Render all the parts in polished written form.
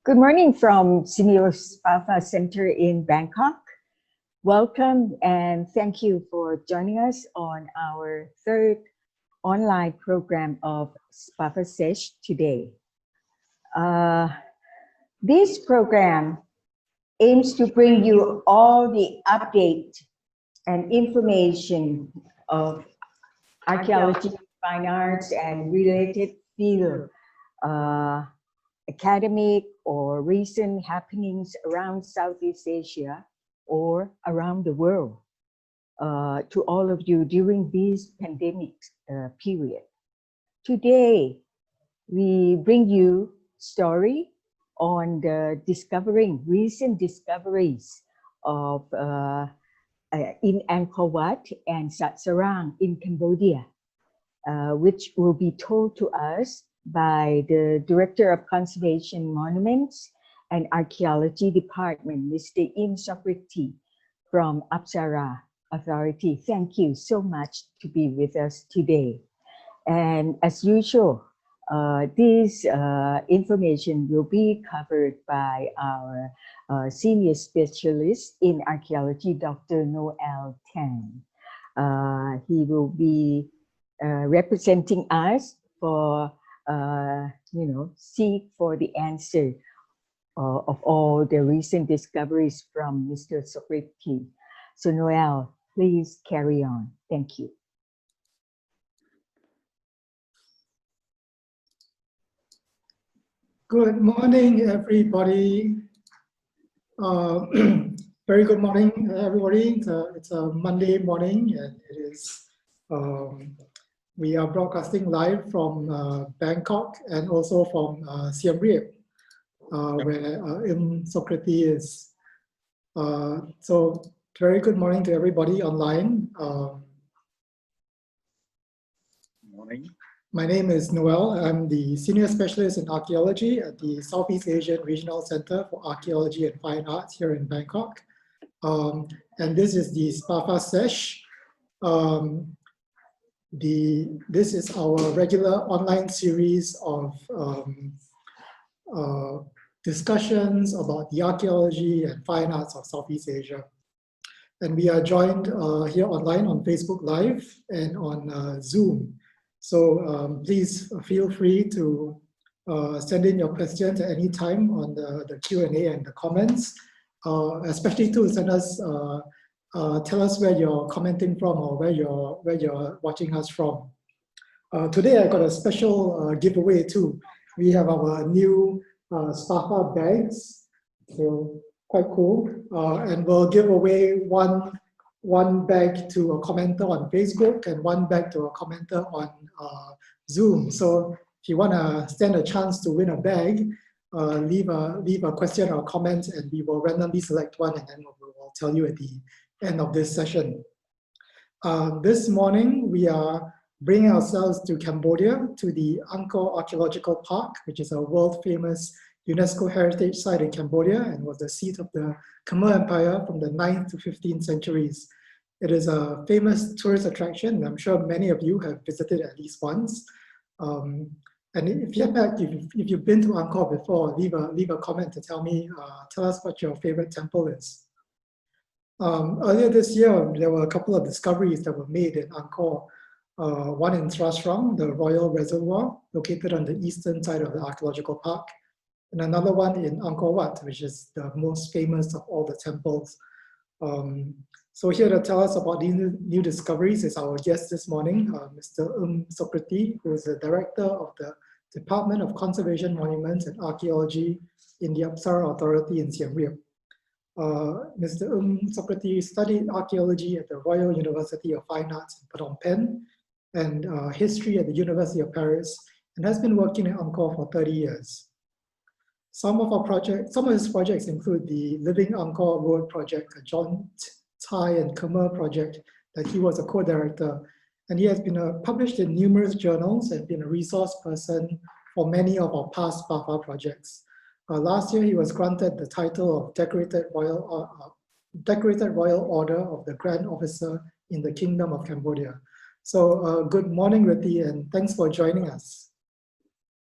Good morning from SEAMEO SPAFA Center in Bangkok. Welcome and thank you for joining us on our third online program of SPAFA Sesh today. This program aims to bring you all the update and information of archaeology, fine arts, and related field, academic or recent happenings around Southeast Asia or around the world to all of you during this pandemic period. Today, we bring you story on the recent discoveries of in Angkor Wat and Srah Srang in Cambodia, which will be told to us by the Director of Conservation Monuments and Archaeology Department, Mr. Im Sokrithy from APSARA Authority. Thank you so much to be with us today. And as usual, this information will be covered by our senior specialist in archaeology, Dr. Noel Tang. He will be representing us for seek for the answer of all the recent discoveries from Mr. Sokrithy. So Noel, please carry on. Thank you. Good morning, everybody. Very good morning, everybody. It's a Monday morning, and it is. We are broadcasting live from Bangkok and also from Siem Reap, where Im Sokrithy is. So very good morning to everybody online. Morning. My name is Noel. I'm the Senior Specialist in Archaeology at the Southeast Asian Regional Center for Archaeology and Fine Arts here in Bangkok. And this is the SPAFA Sesh. This is our regular online series of discussions about the archaeology and fine arts of Southeast Asia. And we are joined here online on Facebook Live and on Zoom. So please feel free to send in your questions at any time on the Q&A and the comments, especially to send us tell us where you're commenting from or where you're watching us from. Today I got a special giveaway too. We have our new SPAFA bags, so quite cool. And we'll give away one bag to a commenter on Facebook and one bag to a commenter on Zoom. So if you want to stand a chance to win a bag, leave a question or comment, and we will randomly select one, and then we'll tell you at the end of this session. This morning, we are bringing ourselves to Cambodia, to the Angkor Archaeological Park, which is a world-famous UNESCO heritage site in Cambodia and was the seat of the Khmer Empire from the 9th to 15th centuries. It is a famous tourist attraction, and I'm sure many of you have visited at least once. And if you've been to Angkor before, leave a comment to tell us what your favorite temple is. Earlier this year, there were a couple of discoveries that were made in Angkor. One in Srah Srang, the royal reservoir, located on the eastern side of the archaeological park, and another one in Angkor Wat, which is the most famous of all the temples. So here to tell us about these new discoveries is our guest this morning, Mr. Im Sokrithy, who is the Director of the Department of Conservation Monuments and Archaeology in the APSARA Authority in Siem Reap. Mr. Im Sokrithy studied archaeology at the Royal University of Fine Arts in Phnom Penh and history at the University of Paris, and has been working in Angkor for 30 years. Some of his projects include the Living Angkor Road project, a joint Thai and Khmer project that he was a co-director, and he has been published in numerous journals and been a resource person for many of our past SPAFA projects. Last year, he was granted the title of Decorated Royal Order of the Grand Officer in the Kingdom of Cambodia. So good morning, Rithi, and thanks for joining us.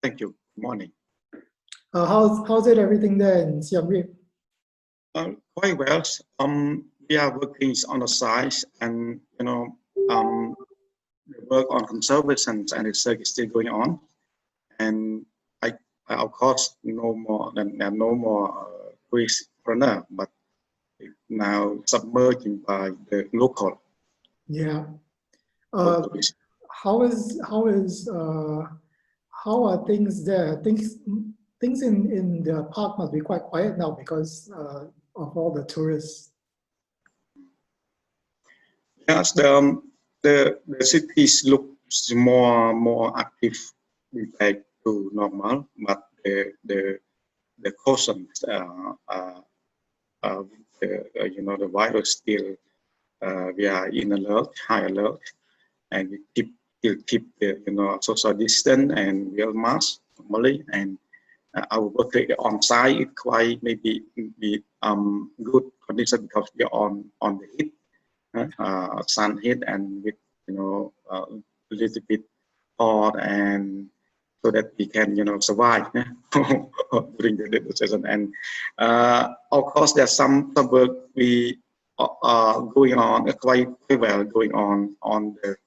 Thank you. Morning. How's it everything there in Siem Reap? Quite well. We are working on the side, and the work on conservation and research is still going on. And I of course, no more tourist foreigner, but now submerged by the local. Yeah. tourists. How are things there? Things in the park must be quite quiet now because of all the tourists. Yes, the cities look more active compared to normal, but the cautions the virus still we are in high alert, and we still keep the social distance and wear mask normally, and our work on site is quite maybe good condition because we are on the heat, sun heat, and with a little bit hot, and so that we can survive during the season. And of course there's some work we going on quite well going on the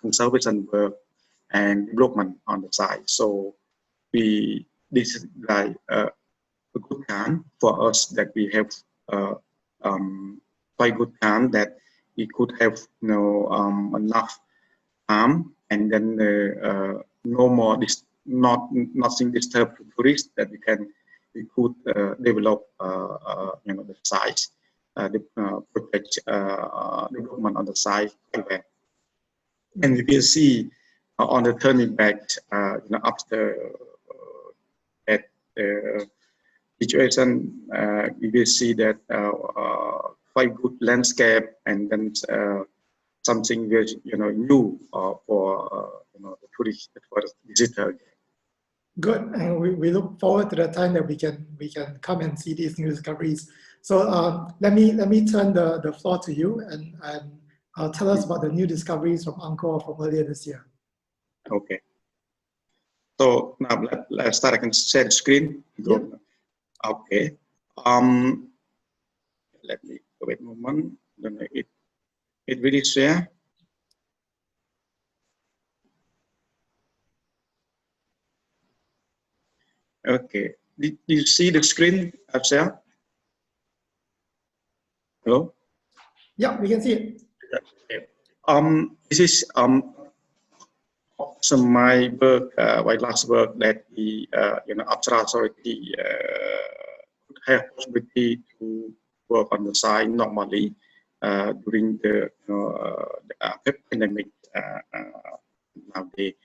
conservation work and development on the side. So this is like a good time for us that we have quite good time that we could have enough time, and then no more nothing disturb tourists, that we could develop the site, the project development on the site quite well. And we will see on the turning back after that situation, we will see that quite good landscape, and then something very new for the tourist, for the visitor. Good, and we look forward to the time that we can come and see these new discoveries. So let me turn the floor to you and tell us about the new discoveries from Angkor from earlier this year. Okay. So now let's start. I can share the screen. Yep. Okay. Let me wait a moment. Then it really share. Okay. Did you see the screen, Upzara? Hello? Yeah, we can see it. Okay. This is some my work, my last work that the APSARA Authority could have possibility to work on the site normally during the pandemic nowadays.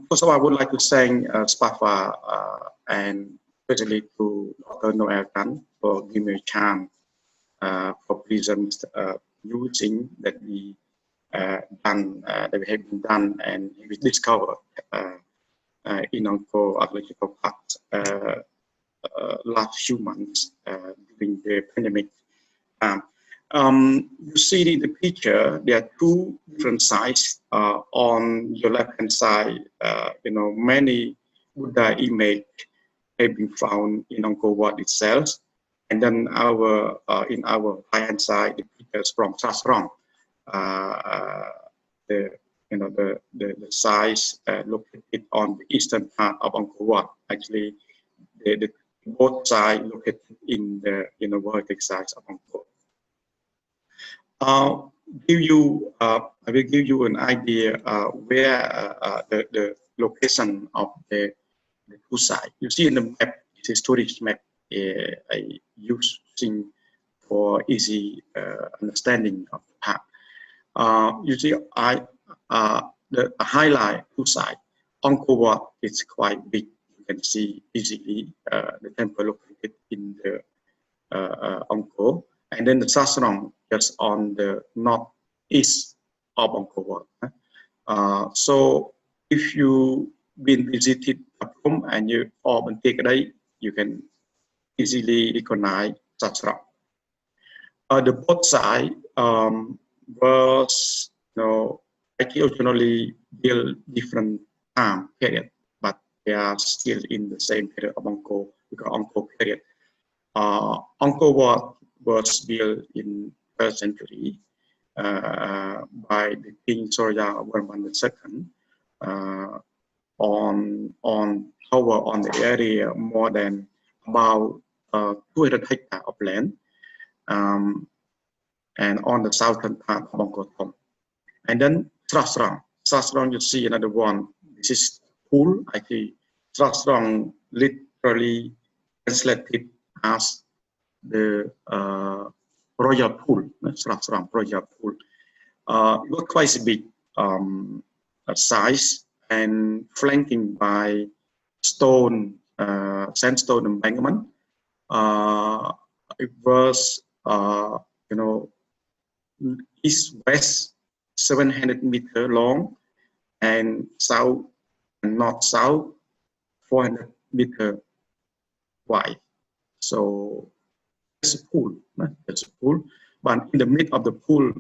First of all, I would like to thank SPAFA and especially to Dr. Noel Tan for giving me a chance for present using that we done, that we have been done, and we discovered in Angkor archaeological park last few months during the pandemic. You see in the picture, there are two different sites. On your left-hand side, many Buddha images have been found in Angkor Wat itself, and then in our right-hand side, the pictures from Srah Srang, the sites located on the eastern part of Angkor Wat. Actually, the both sides located in the vertex sides of Angkor. I will give you an idea where the location of the two sites. You see in the map, it's a storage map I using for easy understanding of the park. You see, the highlight two sides. Angkor Wat is quite big. You can see easily the temple located in the Angkor, and then the Srah Srang just on the northeast of Angkor Wat. So if you been visited home and you been take a day, you can easily recognize Srah Srang. The both side was originally built different time period, but they are still in the same period of Angkor, because Angkor period. Angkor Wat was built in 1st century by the King Srah Srang II on tower on the area more than about 200 hectares of land, and on the southern part of Angkor Thom. And then Srah Srang. Srah Srang, you see another one. This is pool. I see Srah Srang literally translated as the royal pool. Srah Srang, royal pool. It was quite a big size and flanking by stone, sandstone embankment. It was, east-west 700 meter long, and south and north-south 400 meter wide. So it's a pool. It's a pool, but in the middle of the pool,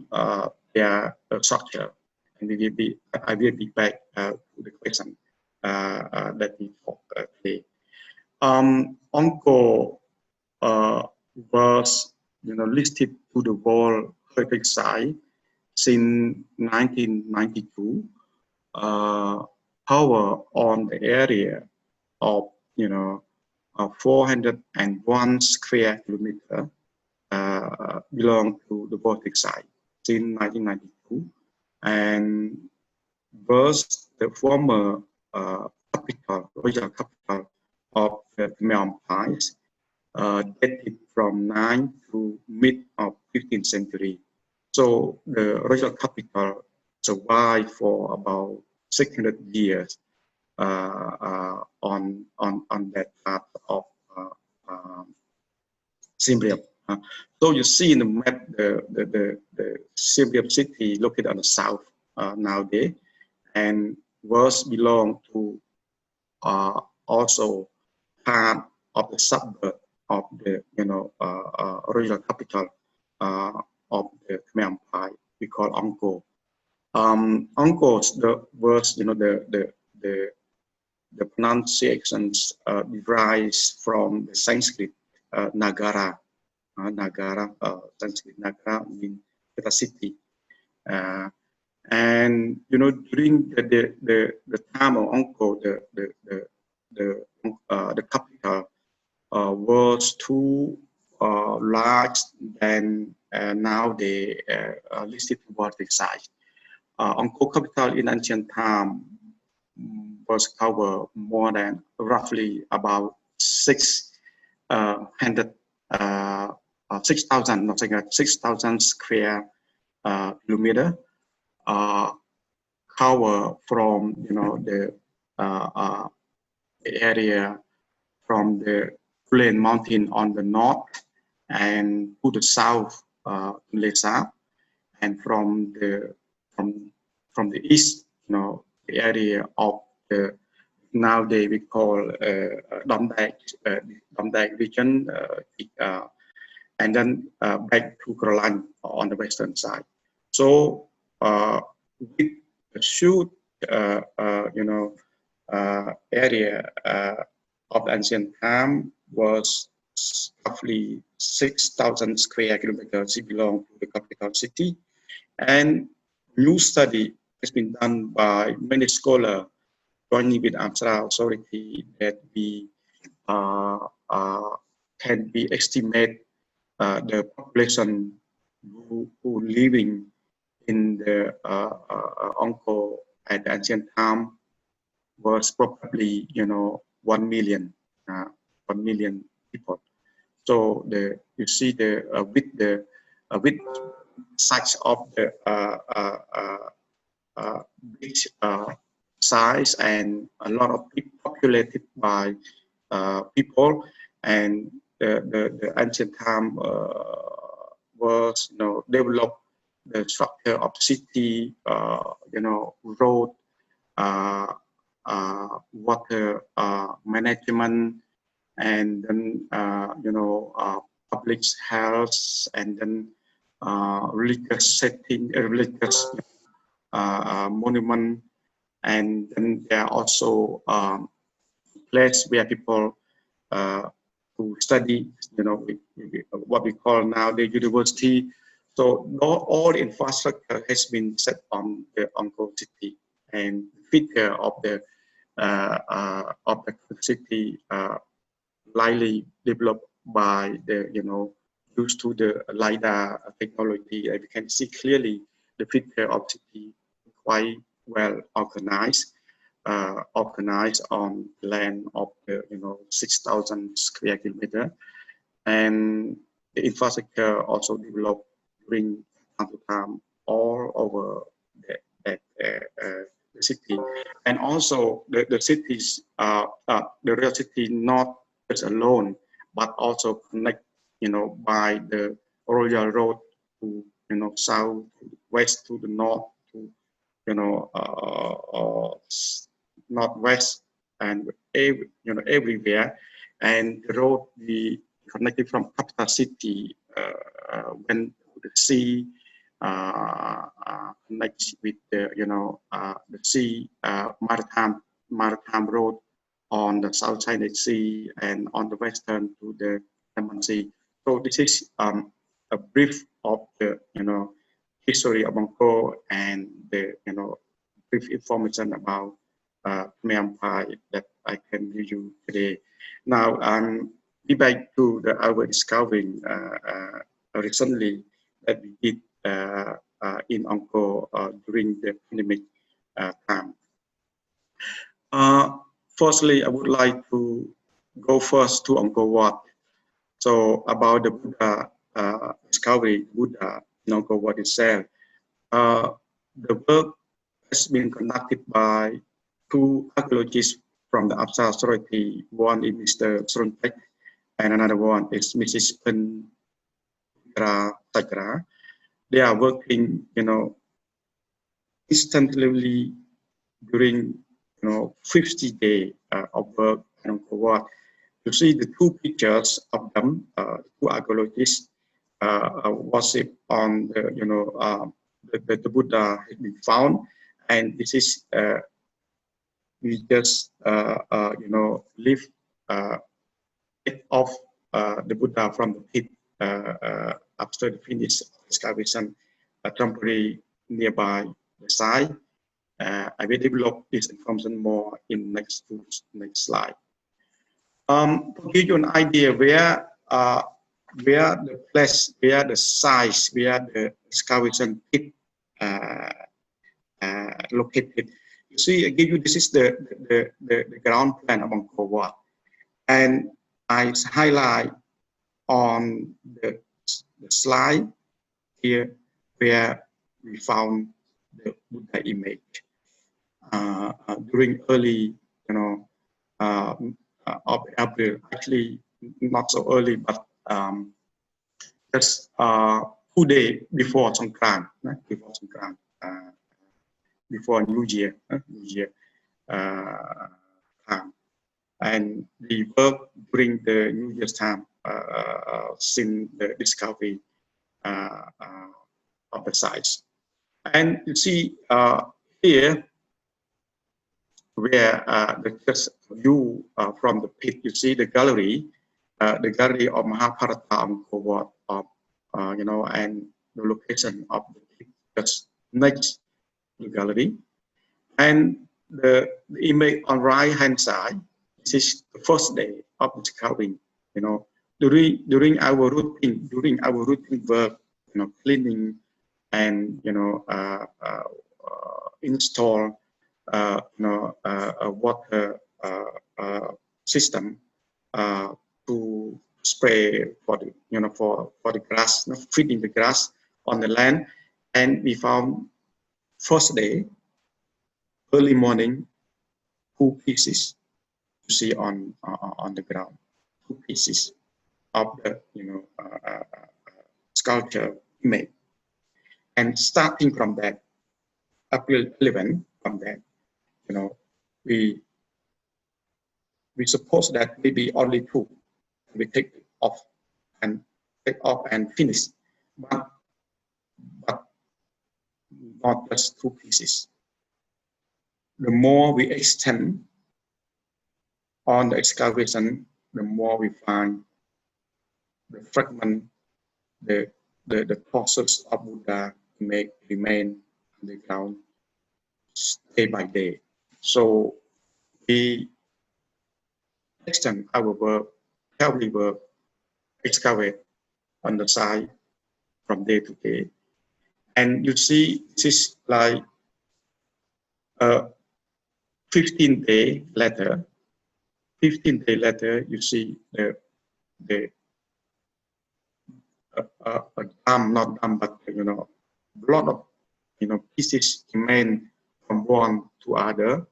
there are a structure, and I will be back to the question that we talked today. Angkor was listed to the World Heritage Site since 1992. Power on the area of 401 square kilometer belong to the Baltic side since 1992, and was the former capital, royal capital of the Khmer Empire, dated from 9th to mid of 15th century. So the royal capital survived for about 600 years on that part of Siem Reap. So you see in the map the Siem Reap city located on the south nowadays, and was belong to also part of the suburb of the royal capital of the Khmer Empire. We call Angkor. Angkor was the pronunciations derives from the Sanskrit Nagara. Sanskrit Nagara means the city. And during the time of Angkor, the capital was too large than now they listed Baltic size. Angkor capital in ancient time was covered more than roughly about 6,000 square kilometer, cover from the area from the plain mountain on the north and to the south, Lesa, and from the east, the area of the nowadays we call Domdai region, and then back to Krolan on the western side. So with the shoot, area of the ancient time was roughly 6,000 square kilometers. It belonged to the capital city, and new study has been done by many scholars joining with APSARA Authority that we can be estimate the population who living in the Angkor at the ancient time was probably 1 million people. So you see with size of the big size and a lot of populated by people, and the ancient time was developed the structure of city, road, water management, and then public health, and then religious setting, religious monument, and then there are also place where people who study, what we call now the university. So all the infrastructure has been set on the Angkor City, and the feature of the city lightly developed by the used to the LiDAR technology. And we can see clearly the feature of city quite well organized. Organized on land of the 6,000 square kilometer, and the infrastructure also developed during time to time all over the city, and also the cities, the real city not just alone, but also connect by the royal road to south, to the west, to the north, to northwest, and everywhere. And the road we connected from capital city went to the sea, connects with the the sea, maritime road on the south China Sea, and on the western to the Taman Sea. So this is a brief of the history of Angkor, and the brief information about Khmer Empire that I can give you today. Now, we back to our discovering recently that we did in Angkor during the pandemic time. Firstly, I would like to go first to Angkor Wat. So about the Buddha discovery, Buddha in Angkor Wat itself. The work has been conducted by two archaeologists from the APSARA Authority. One is Mr. Srah Srang, and another one is Mrs. Upzara. They are working, instantly during 50 days of work in Angkor Wat. You see the two pictures of them, two archaeologists worship on the Buddha has been found, and this is we just lift off the Buddha from the pit after the finish excavation, temporary nearby the site. I will develop this information more in next slide. To give you an idea where the place, where the size, where the excavation pit located. You see, I give you, this is the ground plan of Angkor Wat, and I highlight on the slide here where we found the Buddha image during early, of April. Actually, not so early, but just 2 days before Songkran, before New Year, time. And we work during the New Year's time since the discovery of the sites. And you see here where the just view from the pit, you see the gallery of Mahabharata Angkor Wat, and the location of the pit just next to the gallery. And the image on right hand side, this is the first day of the discovering. During our routine work, cleaning and install a water system to spray for the for the grass, feeding the grass on the land. And we found first day, early morning, 2 pieces you see on the ground, 2 pieces of the sculpture made. And starting from that, April 11, from that, we suppose that maybe only 2 we take off and finish, but not just 2 pieces. The more we extend on the excavation, the more we find the fragment, the fossils of Buddha remain on the ground day by day. So we extend our work, how we work, excavate on the side from day to day. And you see, this is like 15-day later. 15-day later, you see the not dam, but a lot of pieces remain from one to other.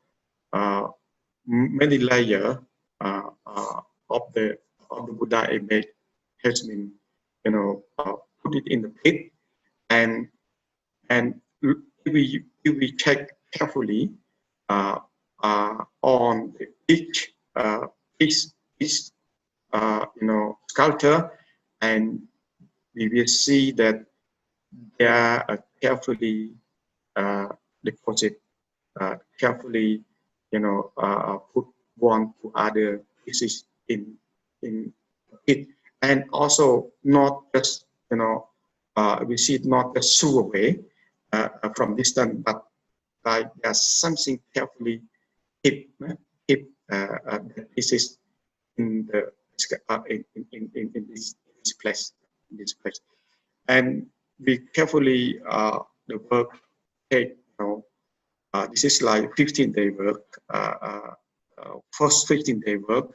Many layers of the Buddha image has been put it in the pit, and if we check carefully on each sculpture, and we will see that they are carefully deposited, carefully put one to other pieces in it, and also not just we see it not just throw away from distance, but like there's something carefully keep the pieces in the in this place, and we carefully the work take this is like 15-day work, first 15-day work,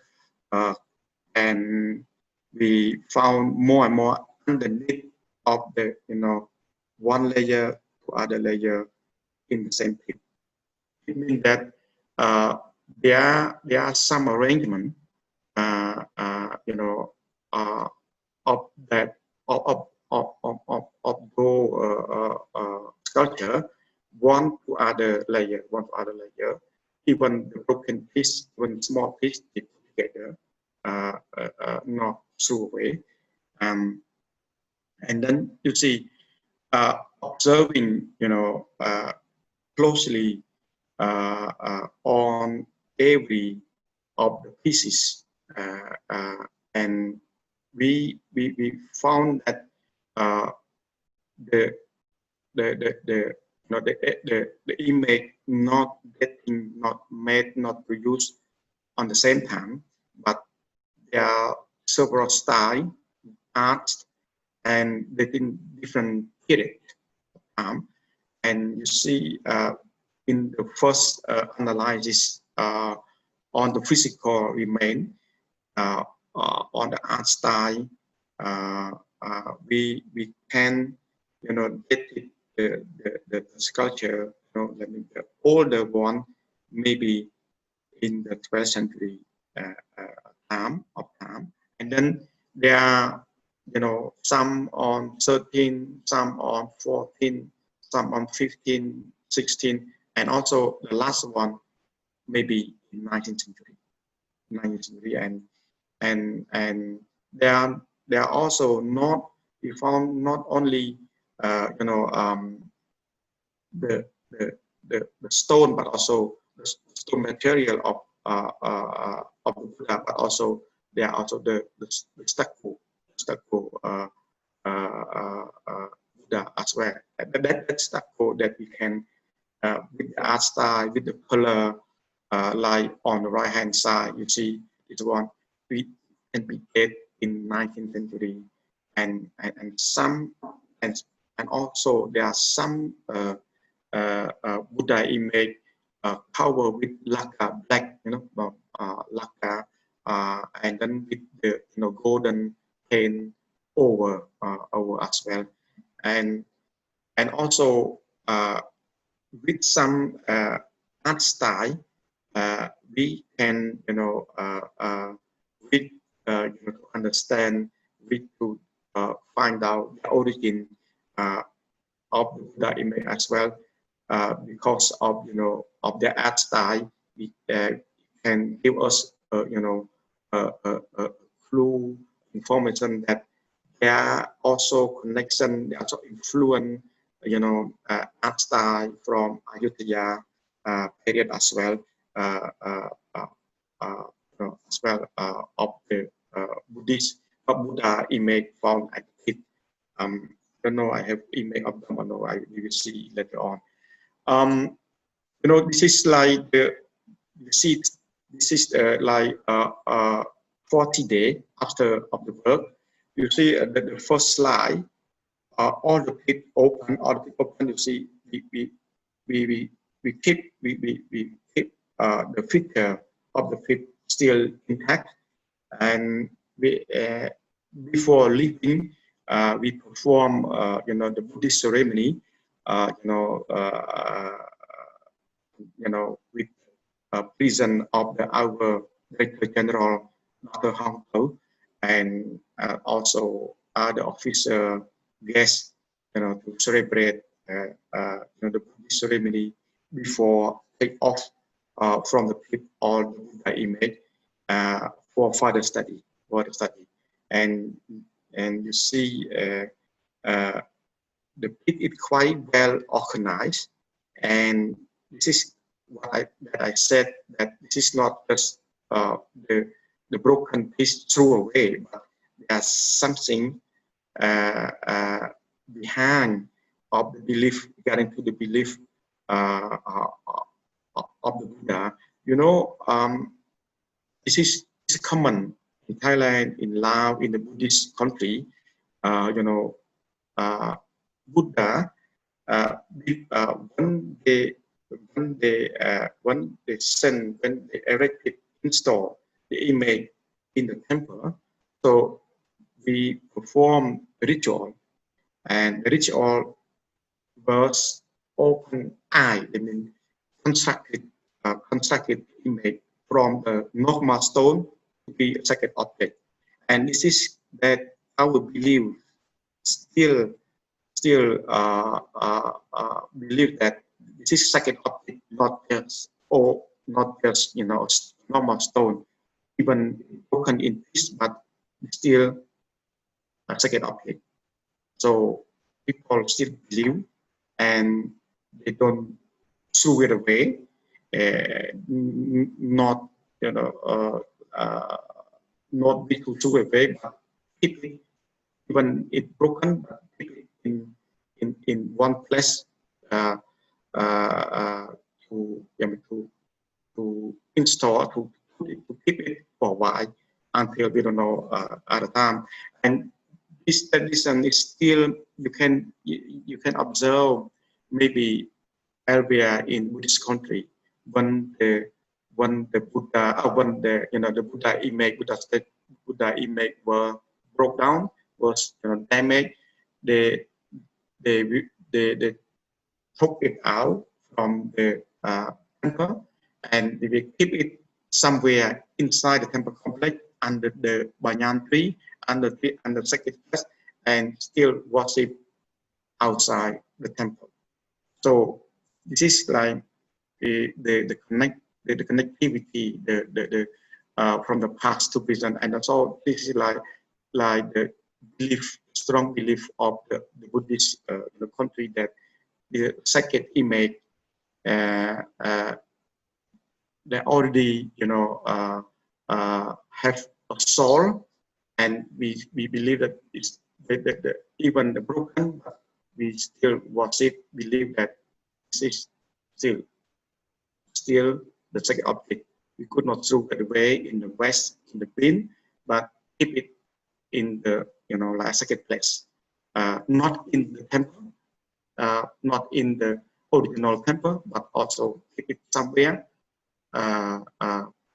and we found more and more underneath of the one layer to other layer in the same pit. It means that there are some arrangement of that of those sculpture, one to other layer, even the broken piece, when small piece together, not throw away. And then you see, observing, closely on every of the pieces, and we found that the image not made, not produced on the same time, but there are several style arts and within different period of time. And you see in the first analysis on the physical remain, on the art style, we can get it, the sculpture, let me the older one, maybe in the 12th century time, and then there are some on 13, some on 14, some on 15, 16, and also the last one maybe in 19th century, and there are also not, we found not only the stone, but also the stone material of the Buddha, but also there are also the stucco Buddha as well. That stucco that we can with the art style, with the color, like on the right hand side, you see it's one we can be dated in 19th century, and some and also there are some Buddha image covered with lacquer, black, lacquer, and then with the golden paint over as well, and also with some art style, we can read to understand, read to find out the origin of the Buddha image as well, because of of their art style. We can give us clue information that there are also connection, there are also influence, art style from Ayutthaya period as well, as well of the Buddha image found at the pit. I don't know, I have image of them or no, we will see later on. This is like you see, this is like 40 days after of the work. You see the first slide, all the pit open, you see, we keep the figure of the pit still intact, and we before leaving we perform the Buddhist ceremony with presence of our Director General Dr. Hong Tao, and also other officer guests to celebrate the Buddhist ceremony before take off from the pit or the Buddha image for further study. And you see the pit is quite well organized, and this is what I said, that this is not just the broken piece thrown away, but there's something behind of the belief, regarding to the belief of the Buddha. This is common in Thailand, in Laos, in the Buddhist country. Buddha, when they erected, installed the image in the temple, so we perform the ritual, and the ritual was open eye, I mean constructed image from the normal stone to be a sacred object. And this is that our belief still believe that this is sacred object, not just normal stone, even broken in pieces, but still a sacred object. So people still believe, and they don't throw it away, not be to throw away, but keep it, even it's broken, but keep it in one place to install, to keep it for a while until we don't know at the time. And this tradition is still, you can observe maybe elsewhere in Buddhist country, when the Buddha, the Buddha image, Buddha image were broke down, was damaged, they took it out from the temple, and they will keep it somewhere inside the temple complex under the banyan tree, under sacred place, and still worship outside the temple. So this is like the connectivity, from the past to present, and also this is like the belief, strong belief of the Buddhist country, that the sacred image they already have a soul, and we believe that it's even the broken, but we still worship, believe that this is still the sacred object. We could not throw it away in the West, in the bin, but keep it in the like sacred place, not in the temple, not in the original temple, but also keep it somewhere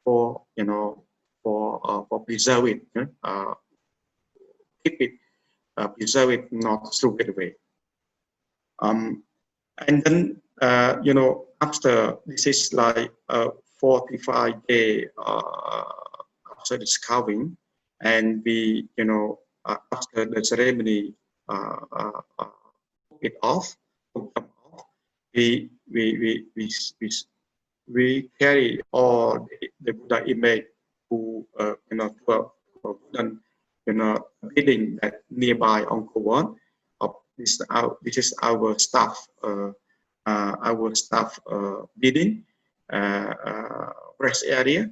for preserve it, keep it, preserve it, not throw it away. And then after, this is like 45 days after discovering, and we after the ceremony took it off, we carry all the Buddha image to a wooden building that nearby Angkor Wat. This is our staff building, rest area,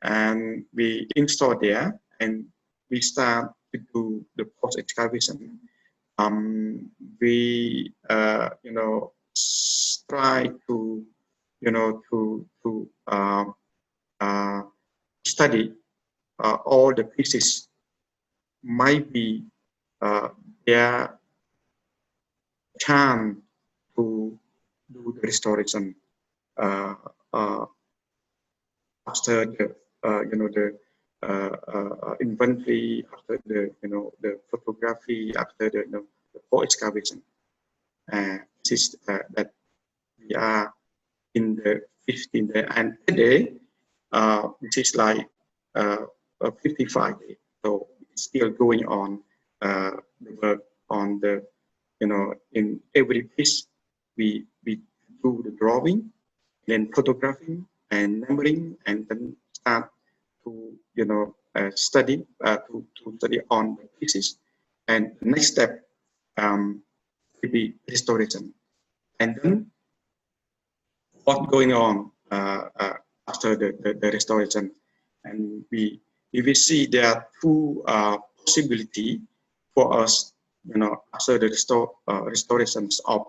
and we install there and we start to do the post excavation. We try to study all the pieces might be their chance to do the restoration after the inventory, after the the photography, after the post excavation. This is that we are in the 15th day, and today which is like 55 days. So it's still going on the work on the in every piece we do the drawing, then photographing and numbering, and then start to study to study on the pieces. And the next step will be restoration. And then what's going on after the restoration, and we will see there are two possibility for us after the restorations of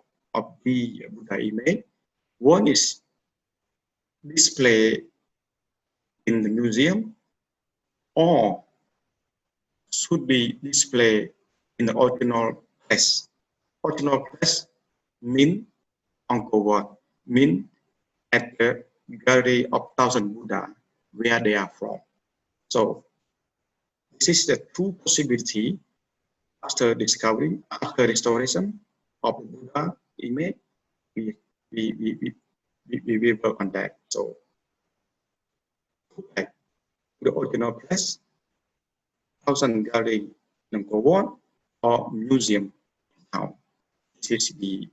the Buddha image. One is display in the museum, or should be displayed in the original place. Original place mean Angkor Wat, mean at the gallery of thousand Buddha where they are from. So this is the two possibility after discovery, after restoration of the Buddha image. We will work on that. So like the original place, thousand gallery Angkor Wat, or museum. Now this is the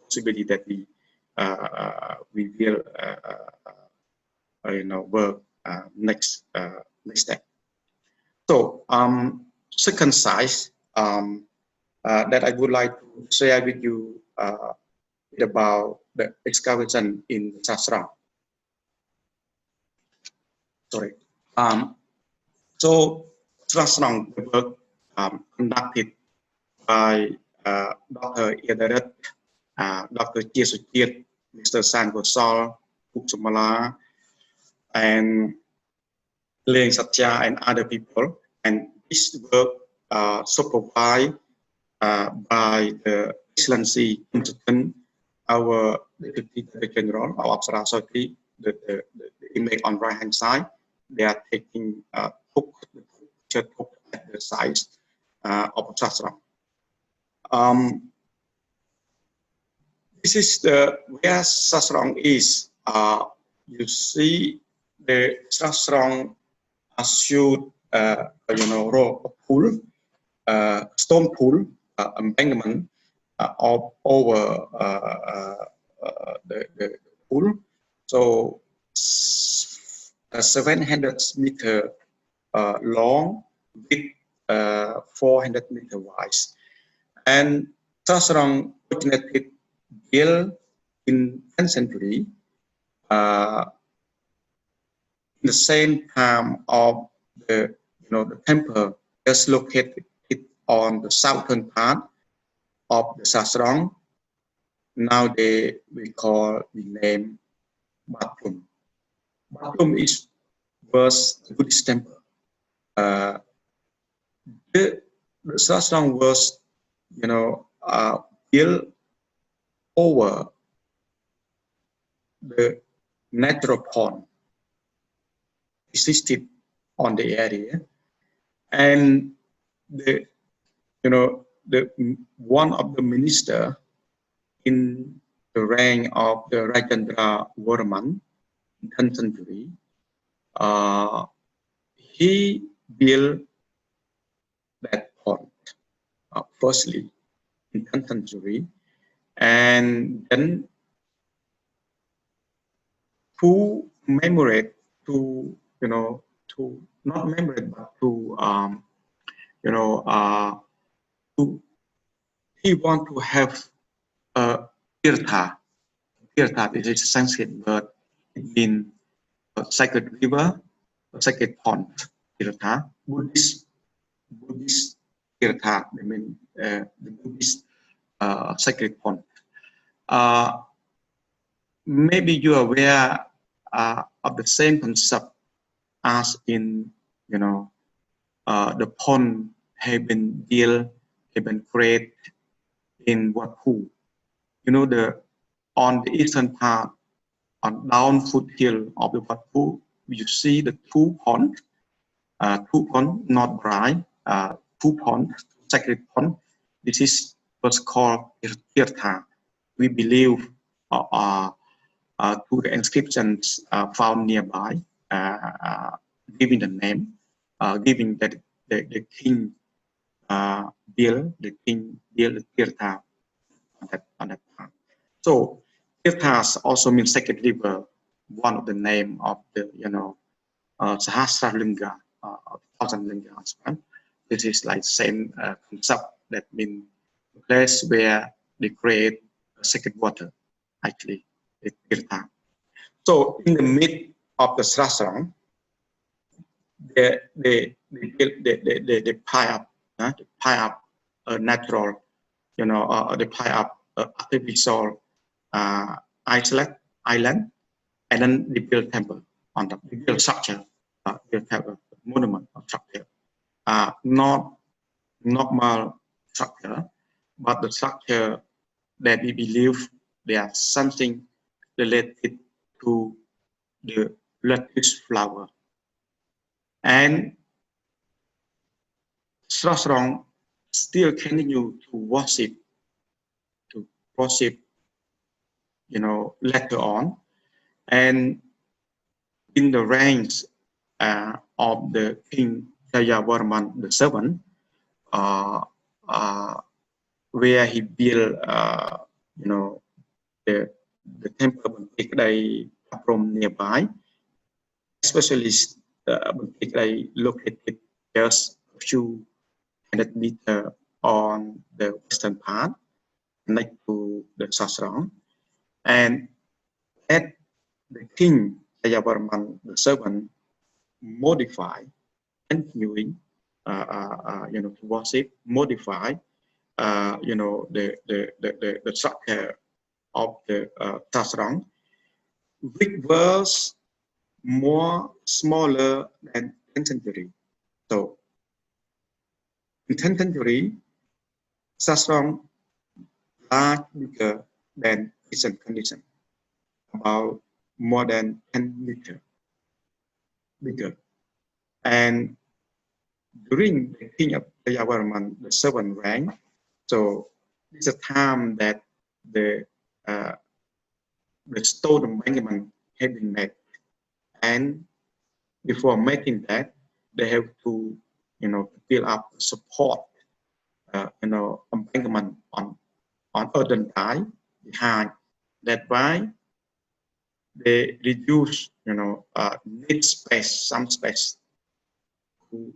possibility that we will work next step. So second size that I would like to share with you about the excavation in Srah Srang. Sorry. So Srah Srang, the work conducted by Dr. Edaret, Dr. Chiesukit, Mr. Sankosol, Upzara, and Leng Satya, and other people. And this work supervised by the Excellency Consultant, our Deputy Director General of APSARA Authority, the image on right hand side. They are taking hook at the size of Srah Srang. This is the where Srah Srang is. You see the Srah Srang shoot rock pool, stone pool, embankment over the pool. So 700 meter long with 400 meter wide. And Srah Srang originated built in 10th century, in the same time of the the temple is located on the southern part of the Srah Srang. Nowadays we call the name Batum. Batum was a Buddhist temple. The Srah Srang was built over the natural pond existed on the area, and the one of the minister in the rank of the Rajendra Varman in 10th century, he built that pond firstly in 10th century, and then to commemorate, to not commemorate, but he want to have a tirtha. Tirtha is a Sanskrit word. It means a sacred river sacred pond, tirtha, Buddhist tirtha, I mean the Buddhist sacred pond. Maybe you are aware of the same concept as in, you know, the pond have been built, have been created in Wat Phu. You know, on the eastern part, on down foothill of the Wat Phu, you see the two ponds, not dry, two ponds, sacred pond. This is what's called tirtha. We believe to the inscriptions found nearby, giving the name, giving that the king built the tirtha on that part. So tirthas also means sacred river, one of the name of the, you know, Srah Linga, of 1,000 lingas. Right? This is like same concept, that means the place where they create sacred water, actually, the tirtha. So in the mid of the Srah Srang, they pile up a natural, you know, they pile up artificial island, and then they build temple on top. They build structure, build temple, monument or structure, not normal structure, but the structure that we believe there is something related to the lettuce flower. And Srah Srang still continue to worship, you know, later on, and in the ranks of the King Jayavarman VII, where he built, you know, the temple from nearby, especially located just a few 100 meters on the western part, next to the Srah Srang, and at the King Jayavarman VII modify, continuing, you know, to worship, modify, you know, the structure of the Srah Srang, which was more smaller than 10th century. So in 10th century, Srah Srang large, bigger than present condition, about more than 10 meters bigger. And during the King of Jayavarman VII reign, so it's a time that the stone embankment had been made, and before making that, they have to, you know, build up support, you know, embankment on earthen tie behind. That why they reduce, you know, need space, some space to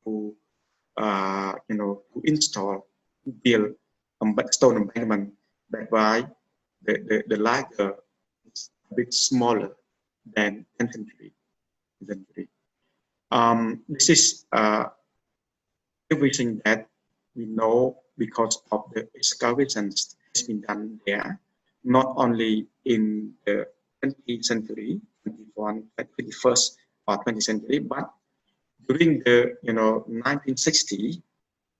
you know, to install, to build stone embankment. That's why the larger is a bit smaller than 10th century. This is everything that we know because of the excavations has been done there, not only in the 20th century, 21st or 20th century, but during the, you know, 1960,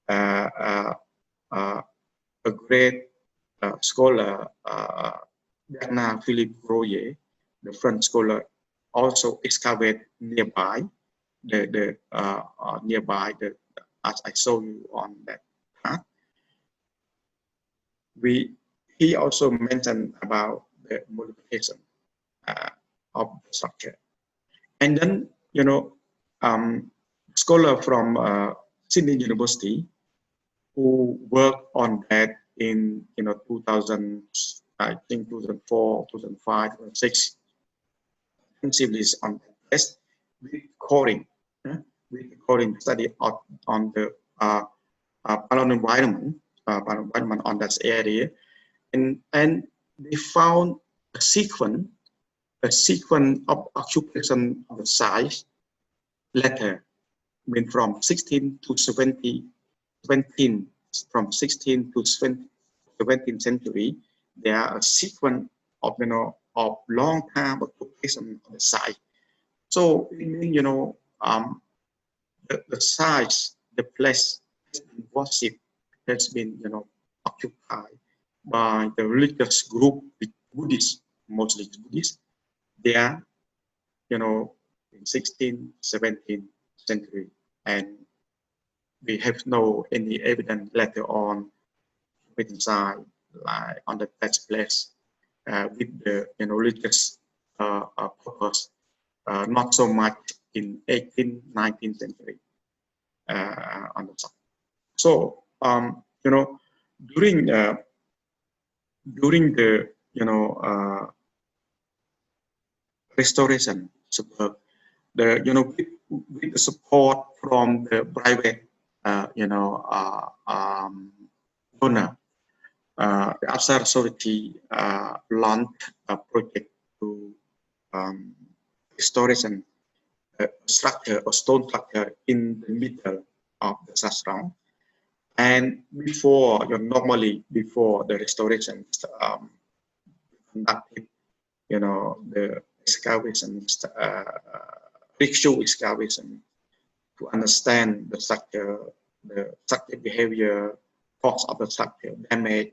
a great scholar, Bernard Philippe Royer, the French scholar, also excavated nearby nearby as I showed you on that path. He also mentioned about the modification of the structure, and then, you know, scholar from Sydney University who worked on that in, you know, 2000, I think 2004, 2005, 2006, intensively on that test with recording study on the environment on that area, and they found a sequence of occupation of the size later, I mean from 16 to 17, from 16 to 17th century, there are a sequence of of long time occupation on the site. So it means the sites, the place has been worshipped, has been occupied by the religious group, Buddhists, mostly Buddhists. They are in 16th, 17th century, and we have no any evidence later on inside like on the that place with the religious purpose, not so much in 18th, 19th century on the side. So during during the restoration work, with the support from the private donor, the APSARA Authority launched a project to restoration structure or stone structure in the middle of the Srah Srang. And before, normally before the restoration, conducted, the excavations, ritual excavation to understand the structure behavior, cause of the structure, damage,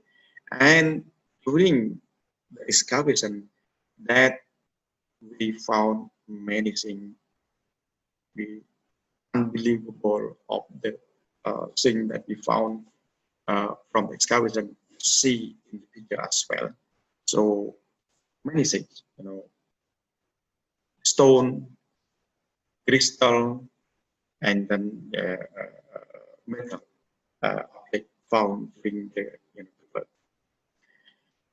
and during the excavation, that we found many things, unbelievable of the thing that we found from the excavation, see in the picture as well. So many things, stone, crystal, and then metal object found during the work.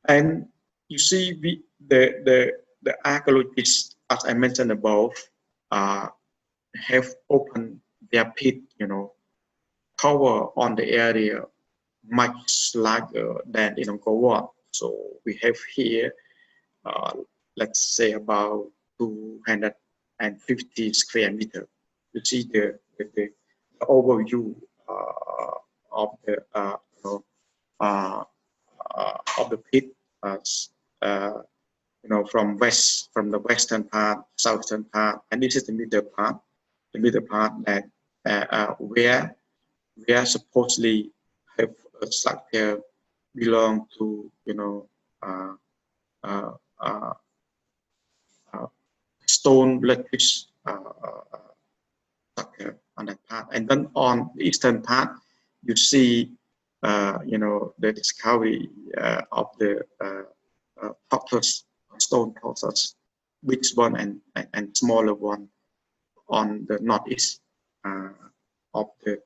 And you see, the archaeologists, as I mentioned above, have opened their pit, cover on the area much larger than in Angkor Wat. So we have here, let's say about 250 square meters. You see the overview of the pit, from the western part, southern part, and this is the middle part that where supposedly have a structure belong to stone lattice structure on that part, and then on the eastern part you see the discovery of the tortoise, stone tortoise, big one and smaller one on the northeast of the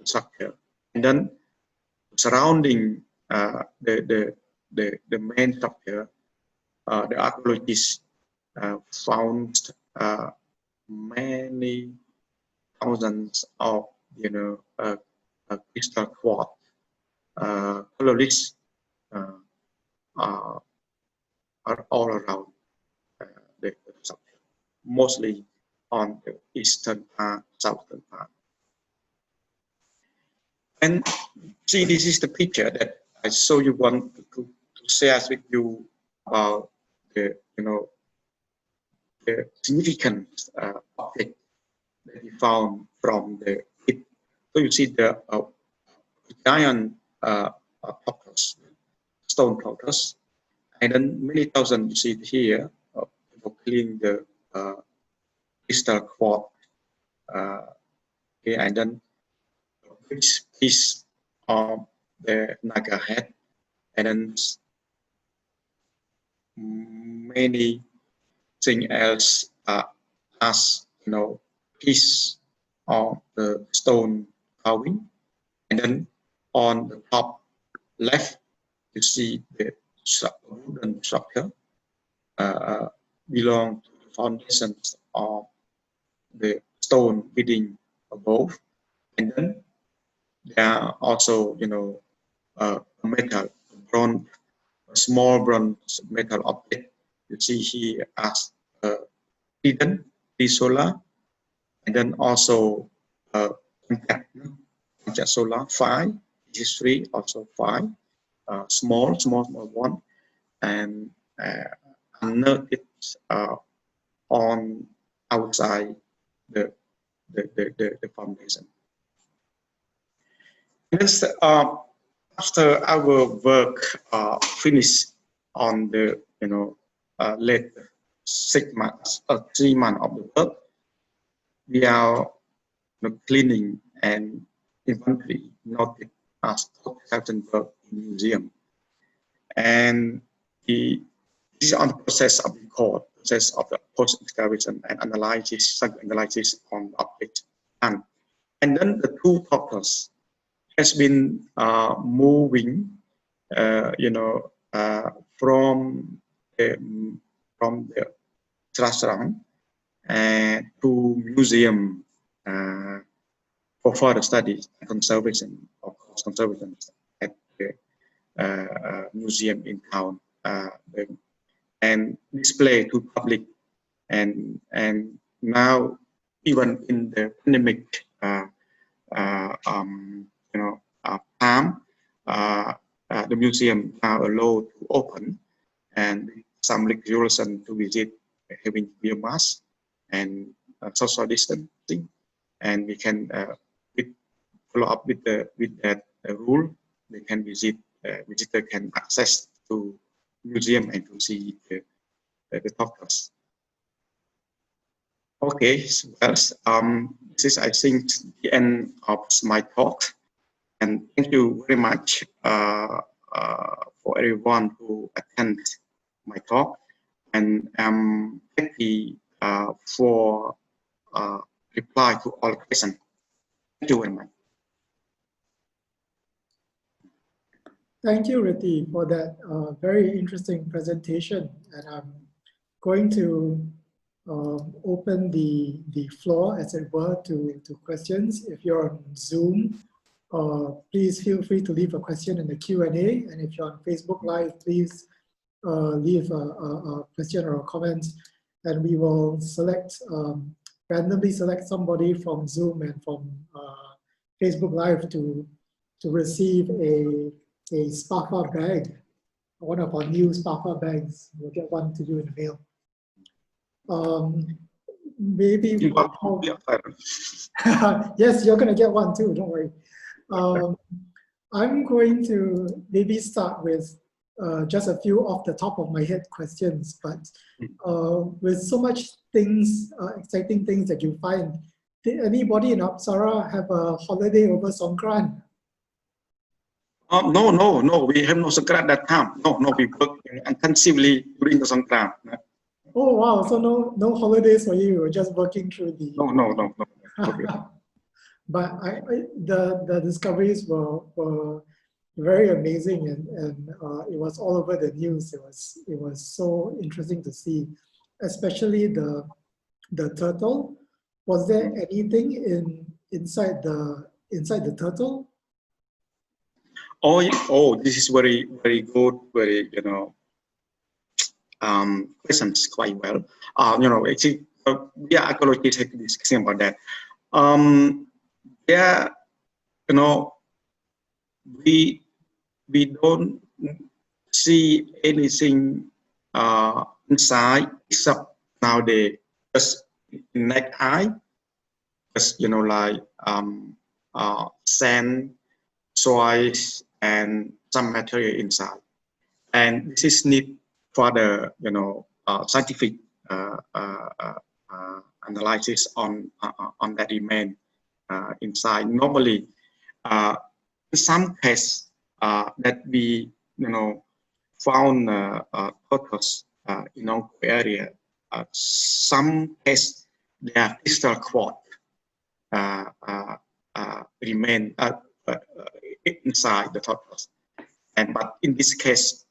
structure, and then surrounding the main structure, the archaeologists found many thousands of crystal quartz, colourless, are all around the structure, mostly on the eastern part, southern part. And see, this is the picture that I so you want to share with you about the the significant object that we found from the pit. So you see the giant tortoise, stone tortoise, and then many thousand you see it here cleaning the crystal quartz here, and then which piece of the Naga head, and then many things else as piece of the stone carving, and then on the top left you see the wooden structure belong to the foundations of the stone building above, and then there are also a metal, bronze, a small bronze metal object you see here as hidden solar, and then also contact solar 5, this is 3, also 5, small one, and unearth it on outside the foundation. This, after our work finished on the late 6 months or 3 months of the work, we are cleaning and inventory noted as 12,000 work in museum, and this is on the process of record, process of the post excavation and analysis, analysis on object, and then the two doctors has been moving, from the Srah Srang to museum for further studies and conservation, of course, conservation at the museum in town, and display to public, and now even in the pandemic time, the museum now allowed to open, and some regulation to visit, having wear mask and social distancing, and we can follow up with that rule. They can visit, visitor can access to museum and to see the doctors. Okay, so this is, I think, the end of my talk, and thank you very much for everyone who attended my talk, and I'm happy for reply to all questions. Thank you very much. Thank you, Rithi, for that very interesting presentation. And I'm going to open the floor, as it were, to questions. If you're on Zoom, please feel free to leave a question in the Q&A. And if you're on Facebook Live, please leave a question or a comment, and we will select, randomly select somebody from Zoom and from Facebook Live to receive a SPAFA bag, one of our new SPAFA bags. We'll get one to you in the mail. Maybe yes, you're going to get one too, don't worry. I'm going to maybe start with just a few off the top of my head questions, but with so much things, exciting things that you find, did anybody in Upzara have a holiday over Songkran? No, we have no Songkran that time. No, we work intensively during the Songkran. Oh wow, so no holidays for you, you're just working through the... No. Okay. But the discoveries were very amazing, and it was all over the news. It was so interesting to see, especially the turtle. Was there anything inside the turtle? Oh, this is very good, very questions quite well. Actually, we are archaeologists have discussing about that. Yeah, we don't see anything inside except nowadays just naked eye, just like sand, soil, and some material inside, and this is need for the scientific analysis on that remain inside. Normally, in some cases that we found turtles in our area, some cases they are crystal quartz remain inside the turtles, but in this case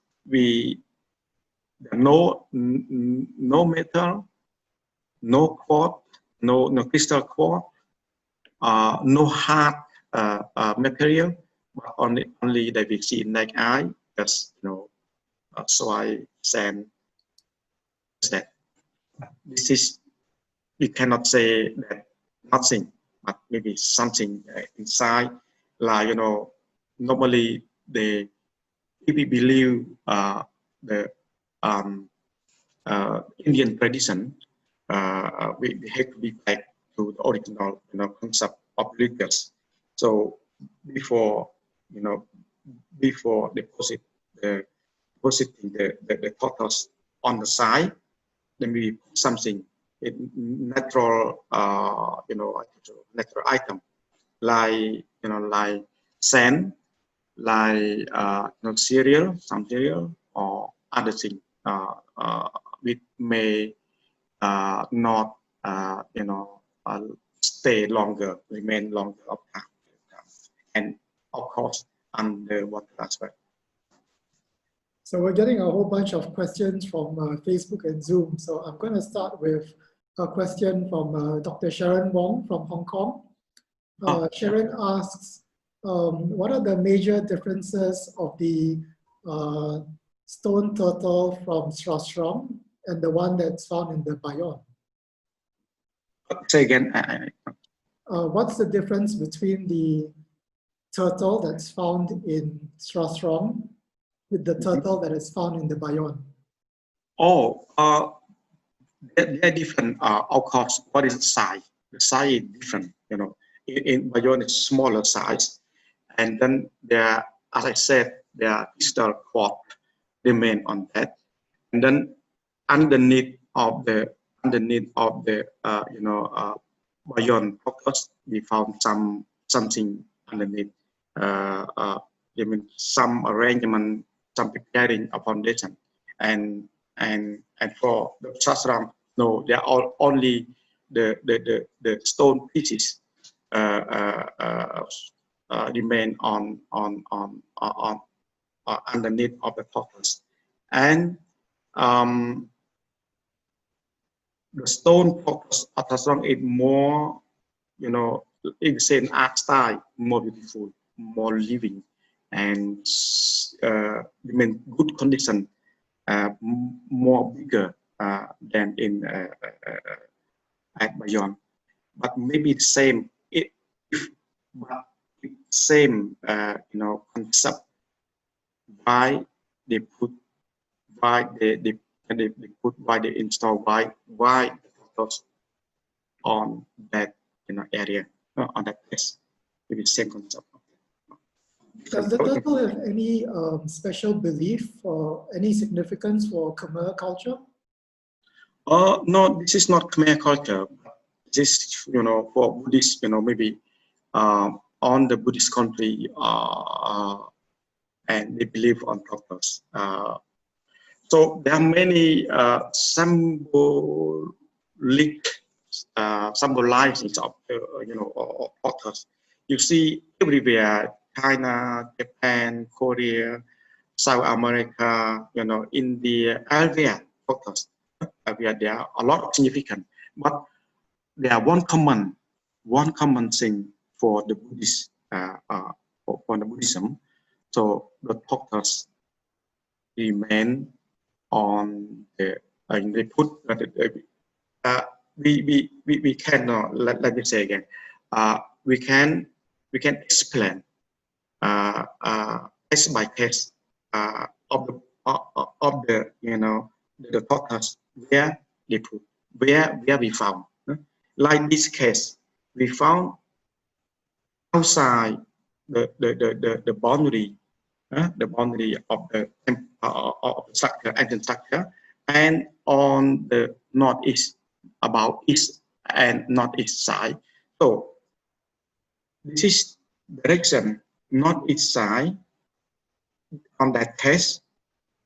no metal, no quartz, no crystal quartz, no hard material, but only that we see in naked eye, just soil, sand. That this is we cannot say that nothing, but maybe something inside, like, you know, normally if we believe the Indian tradition, we have to be back to the original, you know, concept of rituals. So before, you know, before depositing the tortoise on the side, then we put something natural, you know, natural item, like, you know, like sand, like, you know, cereal, some cereal, or other thing, which may not, you know, stay longer, remain longer of time, and of course underwater as well. So we're getting a whole bunch of questions from Facebook and Zoom. So I'm going to start with a question from Dr. Sharon Wong from Hong Kong. Sharon asks, what are the major differences of the stone turtle from Srah Srang and the one that's found in the Bayonne? Say again. What's the difference between the turtle that's found in Srah Srang with the turtle that is found in the Bayonne? Oh, they're different. Of course, what is the size? The size is different. You know, in Bayonne it's smaller size, and then there, as I said, there are crystal quartz remain on that, and then underneath of the you know, Bayonne focus, we found something underneath. I mean, some arrangement, some preparing a foundation, and for the Srah Srang, no, they are all only the stone pieces remain on underneath of the focus, and the stone focus of the Srah is more, you know, in the same art style, more beautiful, more living, and in good condition, more bigger than in at Bayonne. But maybe the same, same, you know, concept. Why they put, why they put, why they install, why the photos on that, you know, area, on that place, with the same concept. Does the turtle have any special belief or any significance for Khmer culture? No, this is not Khmer culture. This, you know, for Buddhist, you know, maybe on the Buddhist country, and they believe on tortoise. So there are many symbolic symbolizings of, you know, of tortoise. You see everywhere: China, Japan, Korea, South America, you know, India, everywhere tortoise. Everywhere there are a lot of significance, but there are one common thing for the Buddhist, for the Buddhism. So the tortoise remain on the, they put we can, let me say again, we can explain case by case of the, you know, the tortoise, where they put, where we found. Like this case, we found outside the boundary, the boundary of the structure, ancient structure, and on the northeast, about east and northeast side. So this is direction northeast side. On that case,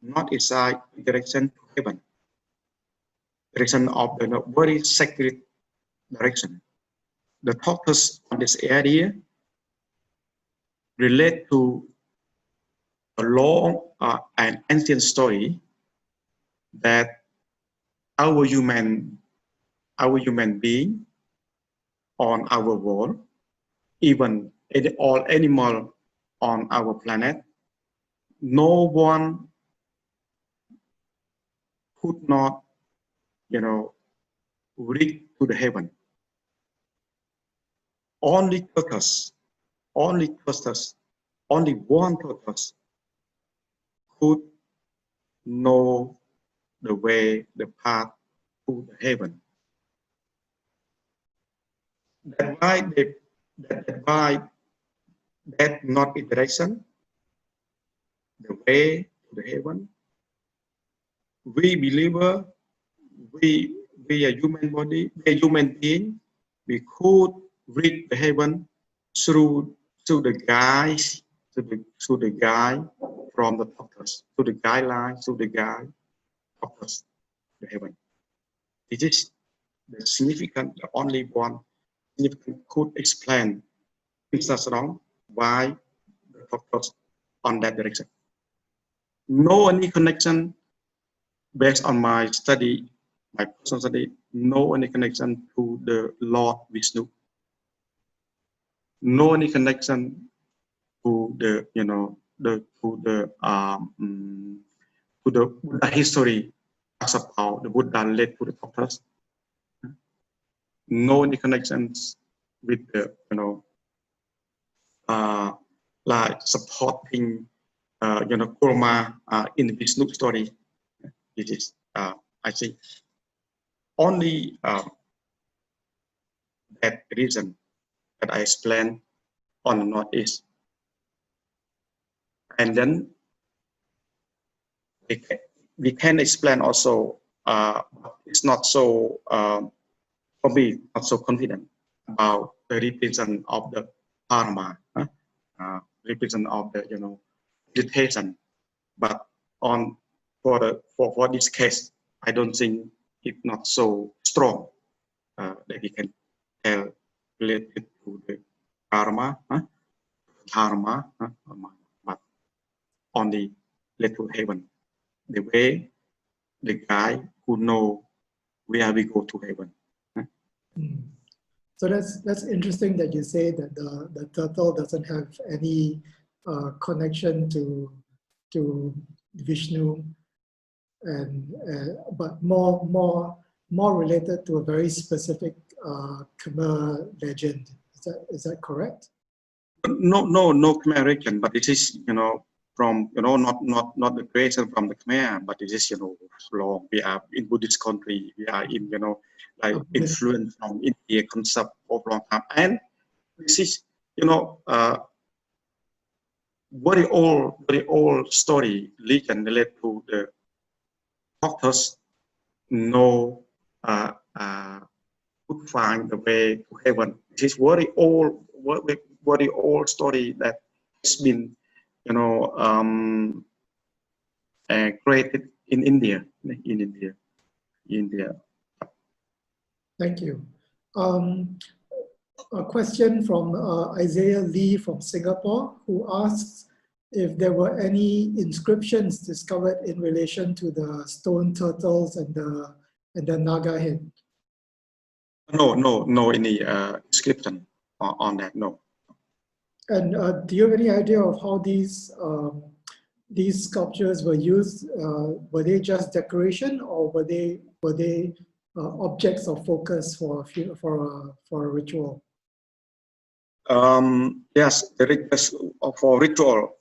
northeast side direction to heaven, direction of the very sacred direction. The tortoise on this area relate to a long and ancient story that our human being on our world, even all animal on our planet, no one could not, you know, reach to the heaven. Only tortoise, only one tortoise could know the way, the path to the heaven. That's why that not in direction, the way to the heaven. We believer, we are human body, we are human being. We could reach the heaven through the guides, through the guide from the doctors, through the guidelines, through the guide doctors, the heaven. It is the significant, the only one significant could explain Im Srah Srang why the doctors on that direction. No any connection based on my study, my personal study, no any connection to the Lord Vishnu. No any connection to the, you know, to the Buddha history as about the Buddha led to the doctors. No any connections with the, you know, like supporting, you know, Kurma in the Vishnu story. It is, I think, only that reason that I explained on the Northeast. And then we can explain also, it's not so, for me, not so confident about the representation of the Dharma, representation of the, you know, meditation. But on for this case, I don't think it's not so strong that we can tell related to the Dharma, but only led to heaven. The way, the guy who know where we go to heaven. So that's interesting that you say that the turtle doesn't have any connection to Vishnu, and but more related to a very specific Khmer legend. Is that correct? No Khmer legend, but it is, you know, from, you know, not the creation from the Khmer, but it is, you know, long. We are in Buddhist country. We are in, you know, like influence from India concept of long time, and this is, you know, very old story legend related to the doctors know could find the way to heaven. This is very old story that has been, you know, created in India. Thank you. A question from Isaiah Lee from Singapore, who asks if there were any inscriptions discovered in relation to the stone turtles and the naga head. No any inscription on that. No. And do you have any idea of how these sculptures were used? Were they just decoration, or were they objects of focus for a ritual? Yes, the request for ritual,